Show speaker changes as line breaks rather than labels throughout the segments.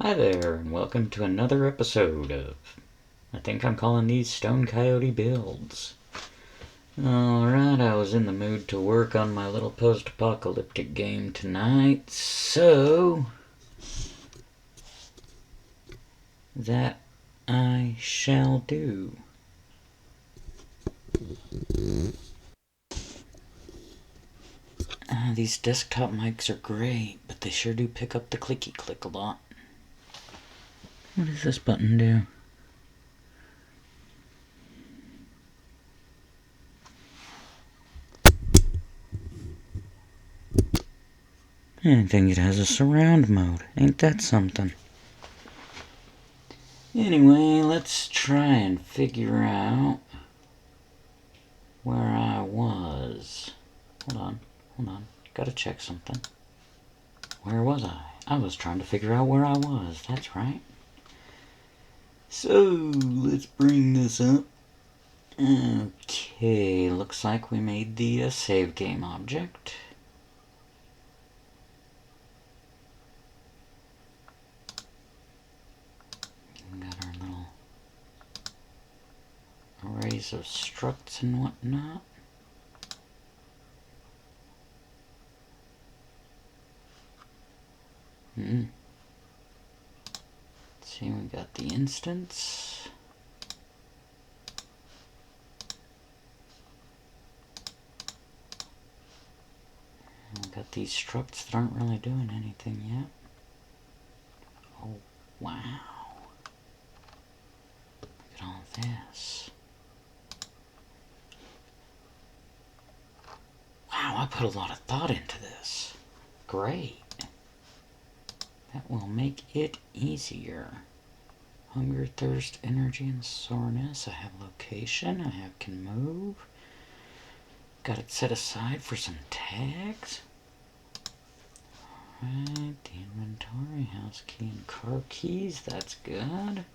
Hi there, and welcome to another episode of, I think I'm calling these Stone Coyote builds. Alright, I was in the mood to work on my little post-apocalyptic game tonight, so that I shall do. These desktop mics are great, but they sure do pick up the clicky click a lot. What does this button do? I think it has a surround mode. Ain't that something? Anyway, let's try and figure out where I was. Hold on. Gotta check something. Where was I? I was trying to figure out where I was. That's right. So, let's bring this up. Okay, looks like we made the save game object. We got our little arrays of structs and whatnot. Let's see, we got the instance. We got these structs that aren't really doing anything yet. Oh, wow. Look at all this. Wow, I put a lot of thought into this. Great. That will make it easier. Hunger, thirst, energy, and soreness. I have location. I have can move. Got it set aside for some tags. Alright, the inventory, house key, and car keys. That's good.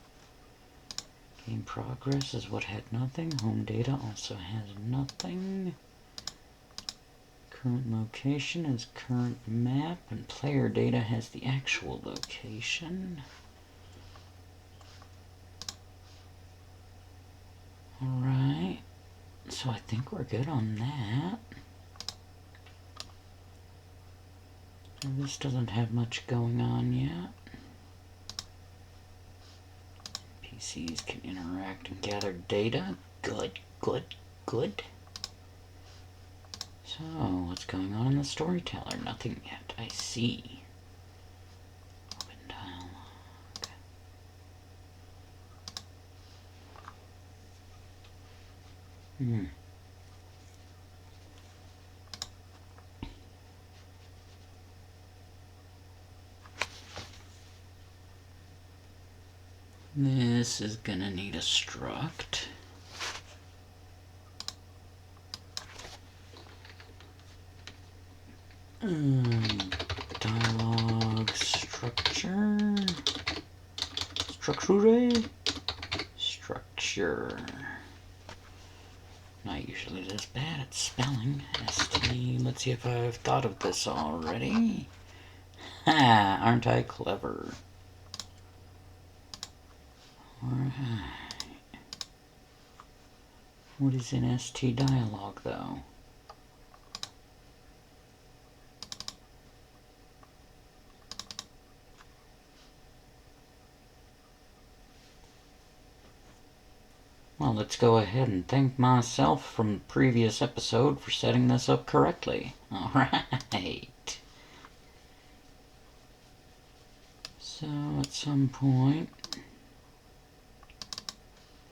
Game progress is what had nothing. Home data also has nothing. Current location is current map, and player data has the actual location. Alright, so I think we're good on that. This doesn't have much going on yet. PCs can interact and gather data. Good. So, what's going on in the storyteller? Nothing yet. I see. Open dialogue. This is gonna need a struct. Dialogue structure. Structure. Not usually this bad at spelling. ST. Let's see if I've thought of this already. Ha! Aren't I clever? Alright. What is in ST dialogue, though? Well, let's go ahead and thank myself from the previous episode for setting this up correctly. Alright. So, at some point, the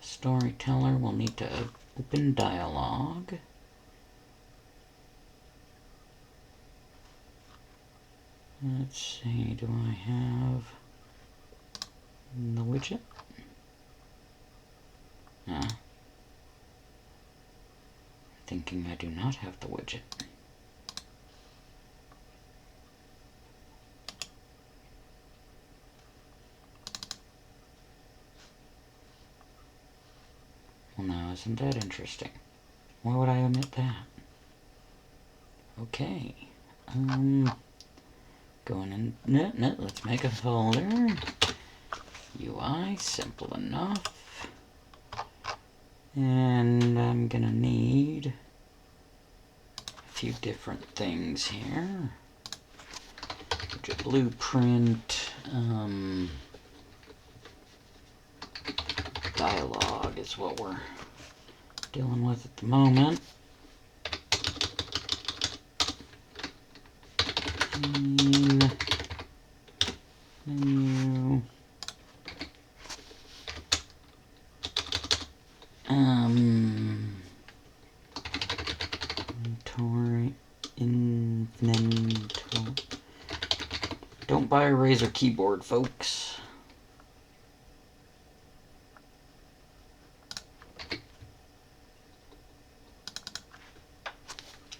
storyteller will need to open dialogue. Let's see, do I have the widget? Thinking I do not have the widget. Well, now isn't that interesting? Why would I omit that? Okay. Going in. No, let's make a folder. UI, simple enough. And I'm gonna need a few different things here. Blueprint, dialogue is what we're dealing with at the moment. Menu. Inventory. Don't buy a Razer keyboard, folks.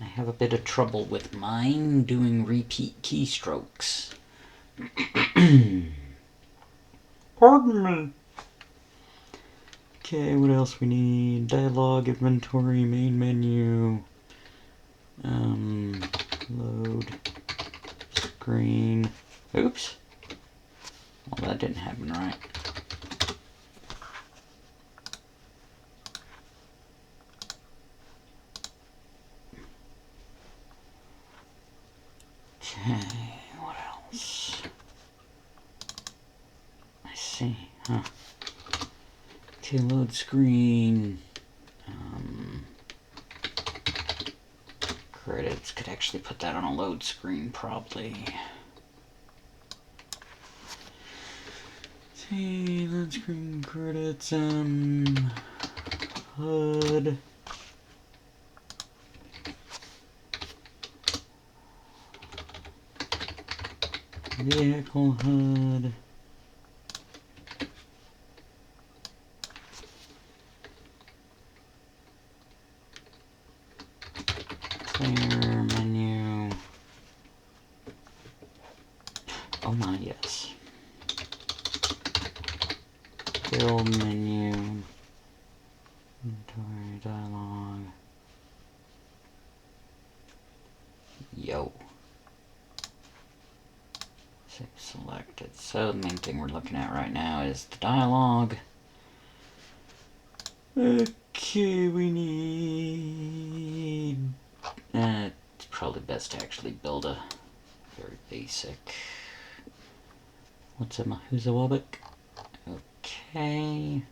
I have a bit of trouble with mine doing repeat keystrokes. Pardon me. Okay, what else we need? Dialogue, inventory, main menu. Load screen. Oops. Well, that didn't happen right. Okay, what else? I see, huh. Okay, load screen. Credits, could actually put that on a load screen, probably. See, load screen credits, HUD. Vehicle HUD. Player menu. Oh my, yes. Build menu. Inventory dialogue. Yo. Save selected. So the main thing we're looking at right now is the dialogue. Okay, we need... it's probably best to actually build a very basic... What's a Mahuzawabik? Okay.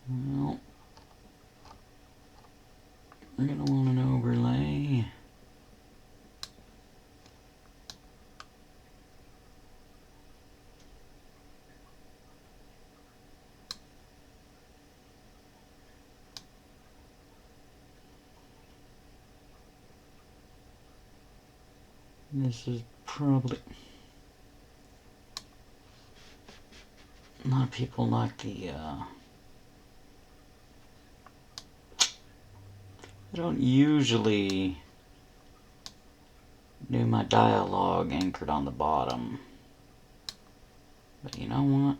Well, we're gonna want an overlay. This is probably... A lot of people like the, I don't usually do my dialogue anchored on the bottom. But you know what?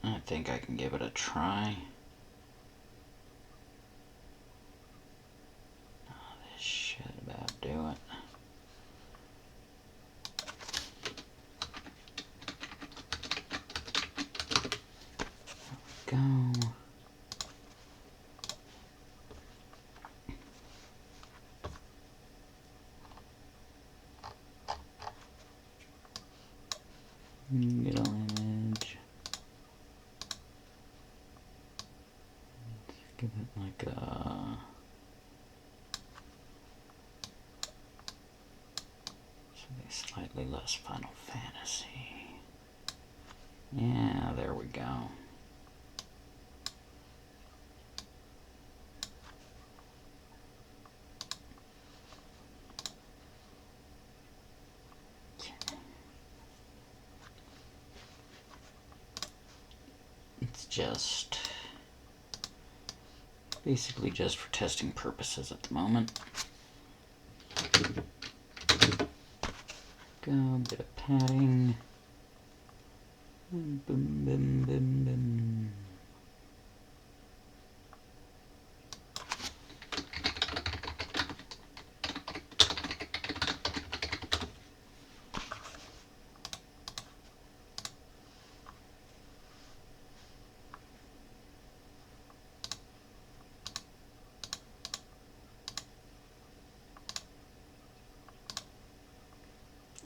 I think I can give it a try. Oh, this shit about do it. There we go. Middle image. Let's give it like a something slightly less Final Fantasy. Yeah, there we go. It's just basically just for testing purposes at the moment. Go, bit of padding. Boom, boom, boom, boom.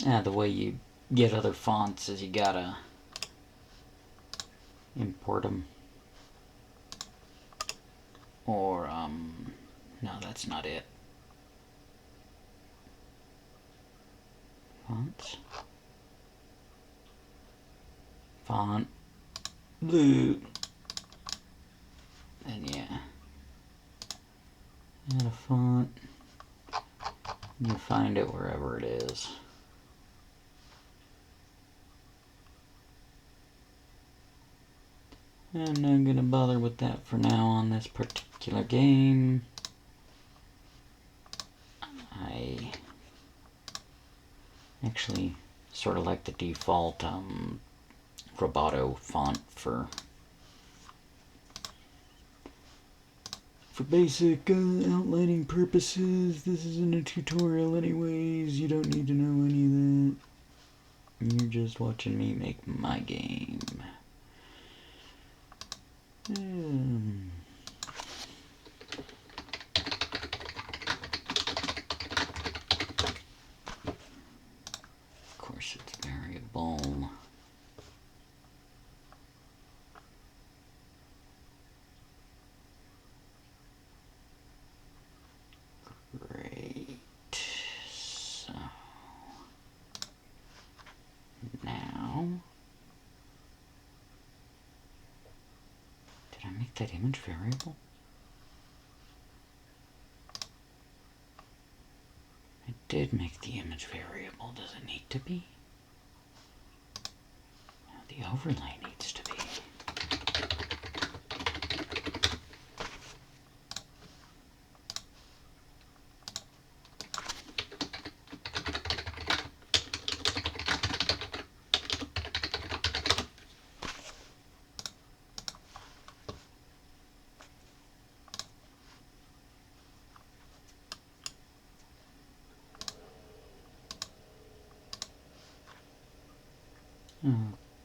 The way you get other fonts is you gotta import them. Or, no, that's not it. Fonts. Font. Blue. And yeah. Add a font. You find it wherever it is. I'm not gonna bother with that for now on this particular game. I actually sort of like the default Roboto font for basic outlining purposes. This isn't a tutorial anyways. You don't need to know any of that. You're just watching me make my game. Of course it's variable. Great. So now, did I make that image variable? I did make the image variable. Does it need to be? No, the overlay needs to be.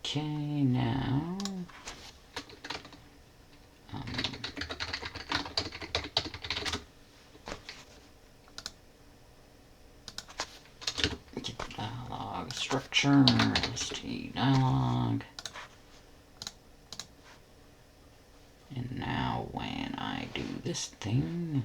Okay, now get the dialog structure, st dialog, and now when I do this thing,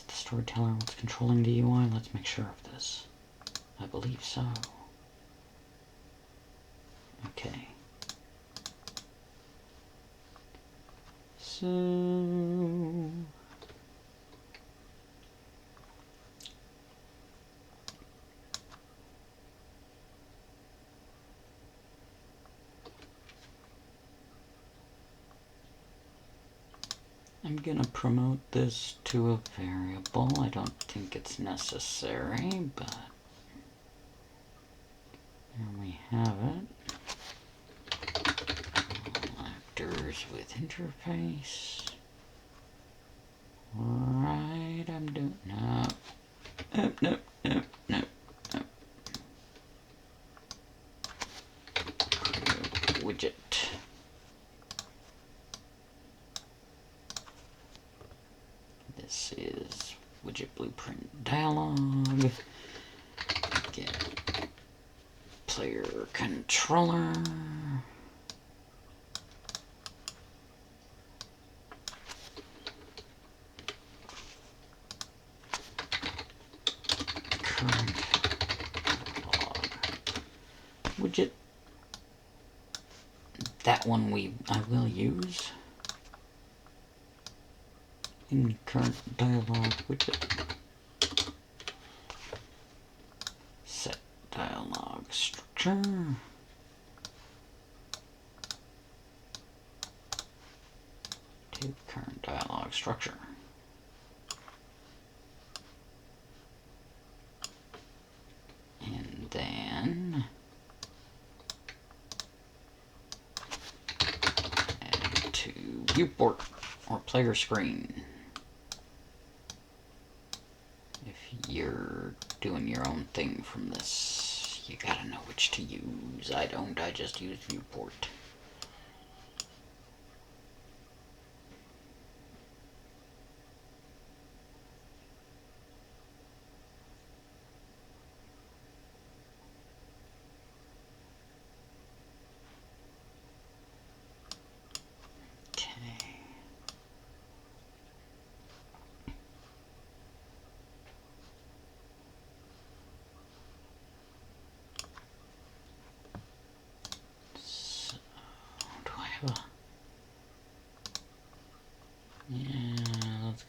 storyteller what's controlling the UI? Let's make sure of this. I believe so. Okay. So I'm gonna promote this to a variable. I don't think it's necessary, but there we have it. All actors with interface. Right, I'm doing no. Nope. Widget. This is widget blueprint dialog. Get player controller. Current dialog. Widget. That one I will use. In current dialog widget. Set dialog structure. To current dialog structure. And then add to viewport or player screen. You're doing your own thing from this. You gotta know which to use. I don't, I just use viewport.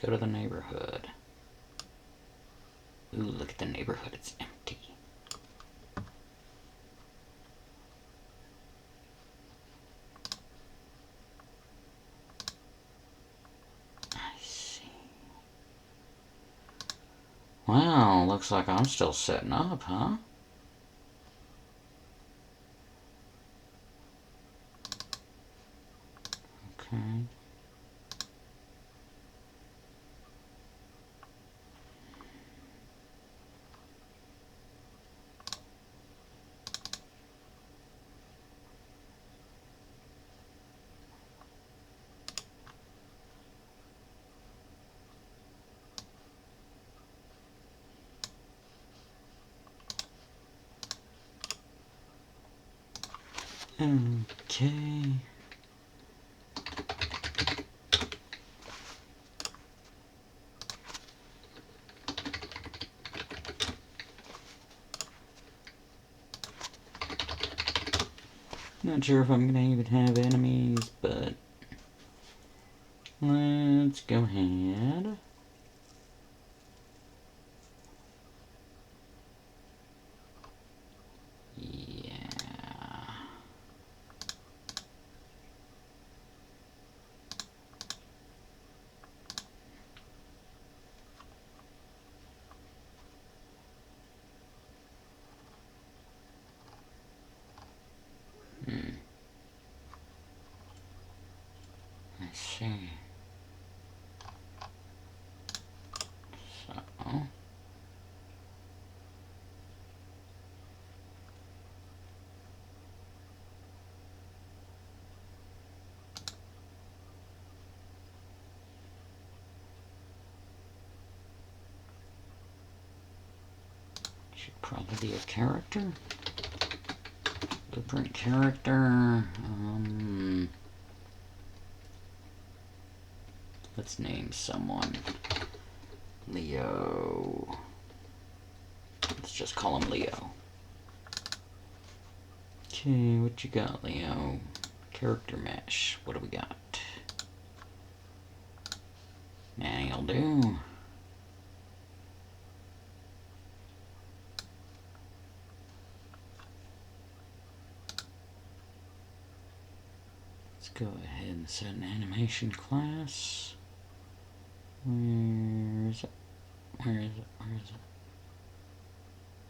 go to the neighborhood. Ooh, look at the neighborhood. It's empty. I see. Wow, looks like I'm still setting up, huh? Okay. Okay. Not sure if I'm gonna even have enemies, but let's go ahead. Yeah. I see. So. Should probably be a character. Blueprint character. Let's name someone Leo. Let's just call him Leo. Okay, what you got, Leo? Character mesh. What do we got? Nanny'll do. Let's go ahead and set an animation class. Where is it? Where is it? Where is it?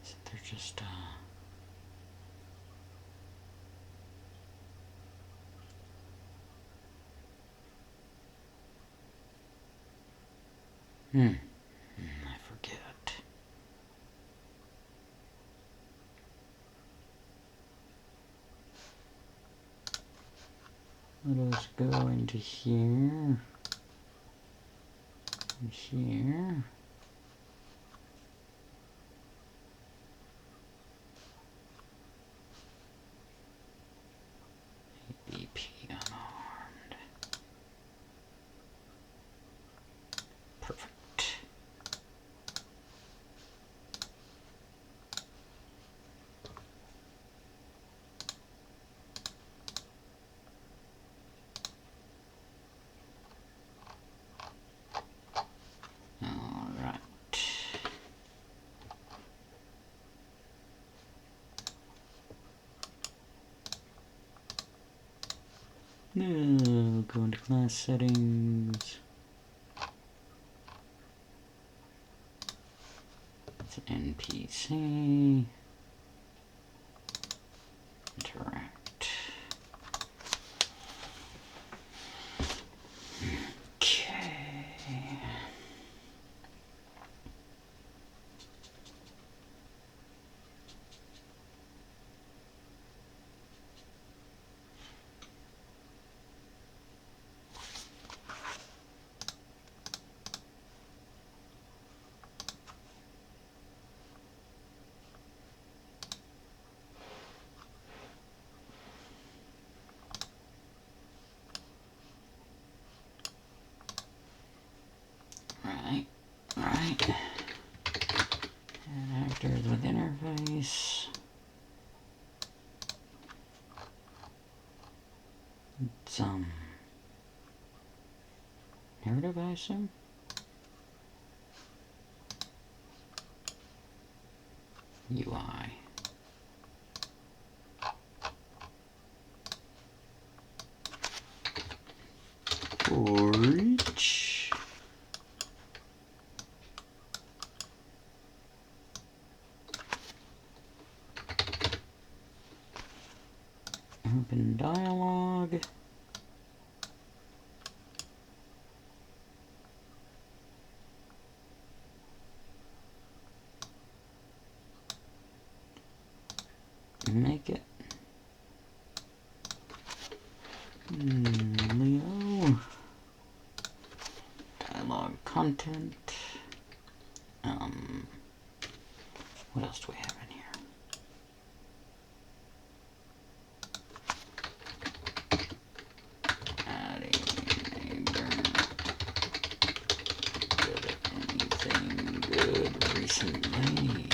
Is it there just I forget. Let us go into here. And here. BP unarmed. Perfect. Alright. Now go into class settings. It's an NPC. Interact. Okay. Right. And actors with interface. It's narrative, I assume. UI. For each. Open dialog. Make it Leo. Dialog content. What else do we have in here? Adding neighbor. Did anything good recently?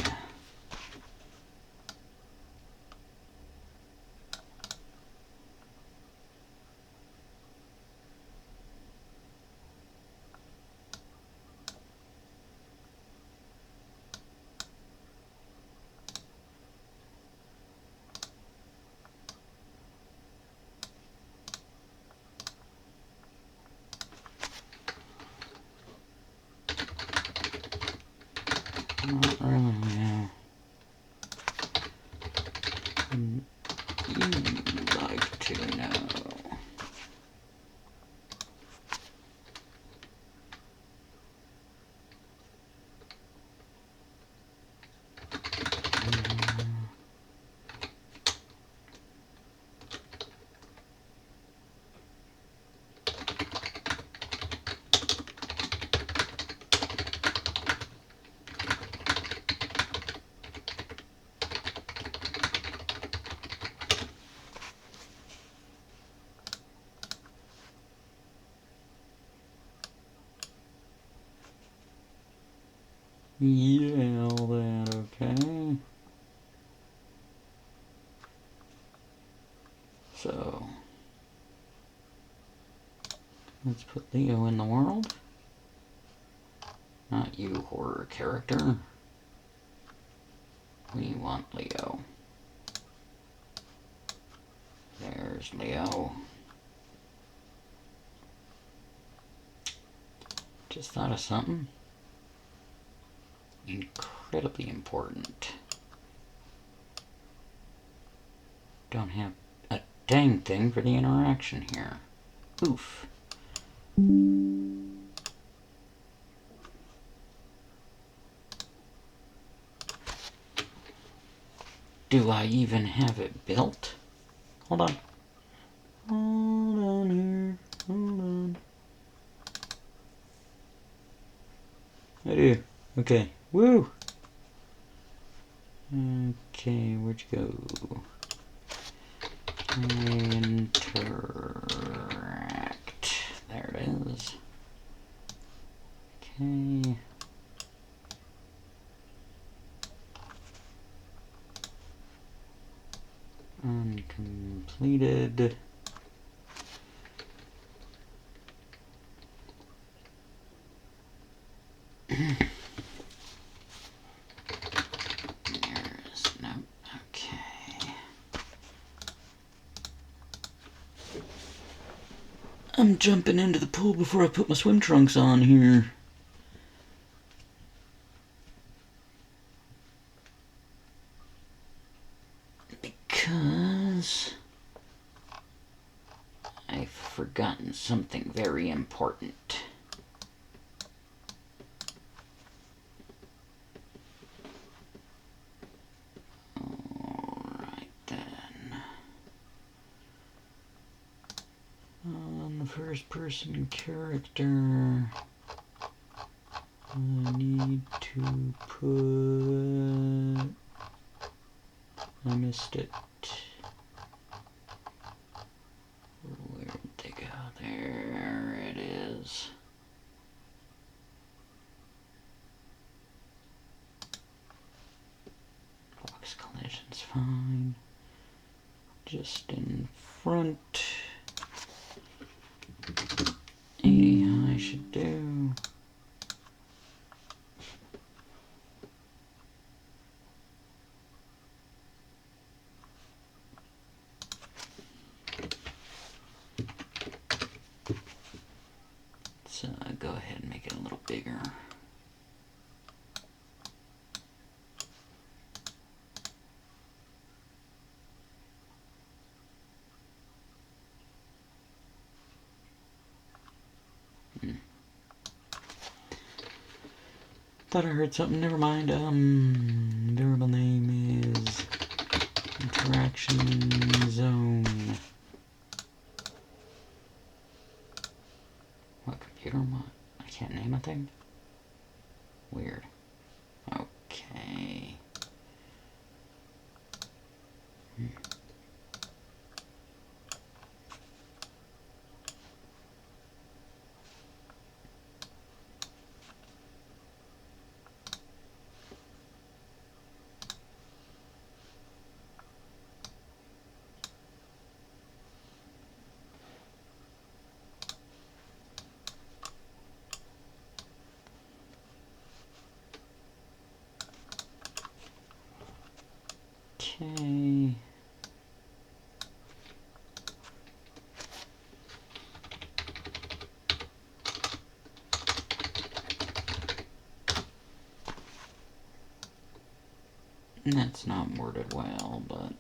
Not really, yeah. You'd like to know. Yeah, all that, okay. So, let's put Leo in the world. Not you, horror character. We want Leo. There's Leo. Just thought of something incredibly important. Don't have a dang thing for the interaction here. Oof. Do I even have it built? Hold on. Hold on here. Hold on. I do. Okay. Woo! Okay, where'd you go? Interact. There it is. Okay. Uncompleted. I'm jumping into the pool before I put my swim trunks on here. Because I've forgotten something very important. Alright then. On the first person character, I need to put... I missed it. Where'd they go? There it is. Box collision's fine. Just in front. 80 I should do. Thought I heard something. Never mind. Variable name is interaction zone. What computer? What? I can't name a thing. Weird. Okay. Okay. That's not worded well, but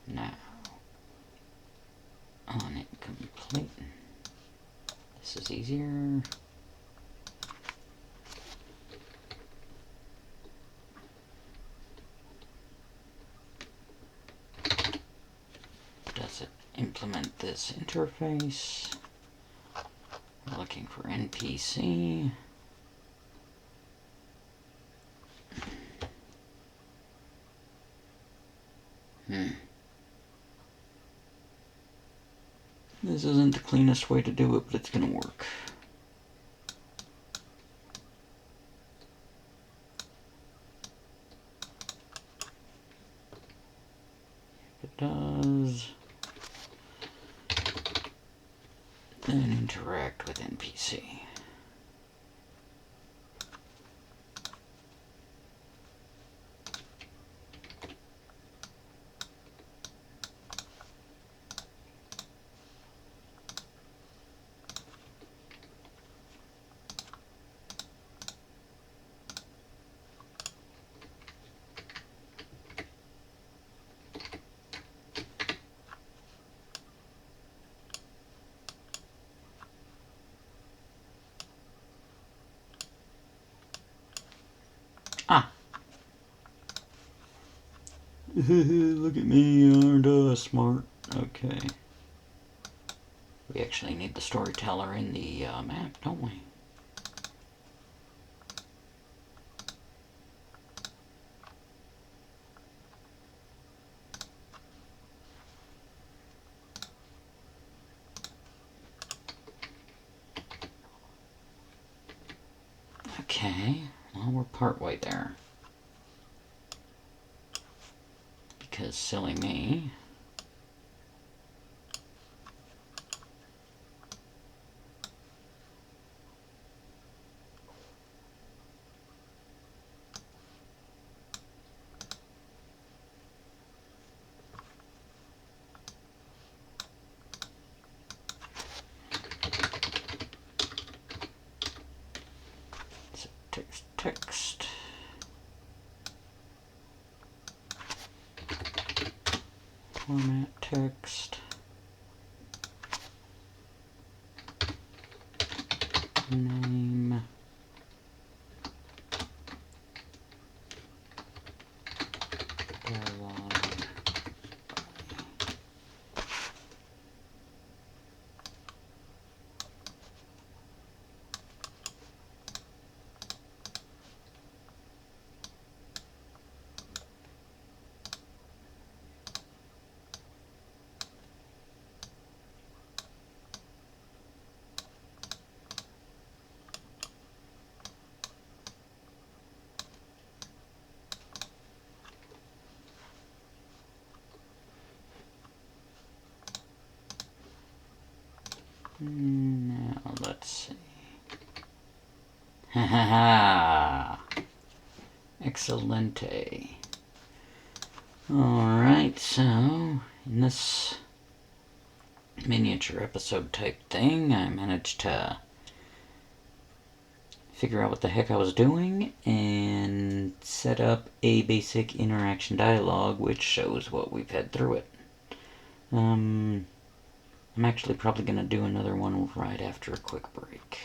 now on it complete. This is easier. Does it implement this interface? We're looking for NPC. This isn't the cleanest way to do it, but it's gonna work. If it does, then interact with NPC. Ah! Look at me, aren't I smart? Okay. We actually need the storyteller in the map, don't we? Okay, well, we're partway there. Because silly me. So text. Format text. Name. Devlog. Now let's see. Ha ha ha! Excelente. Alright, so in this miniature episode type thing. I managed to figure out what the heck I was doing and set up a basic interaction dialogue which shows what we've had through it. I'm actually probably going to do another one right after a quick break.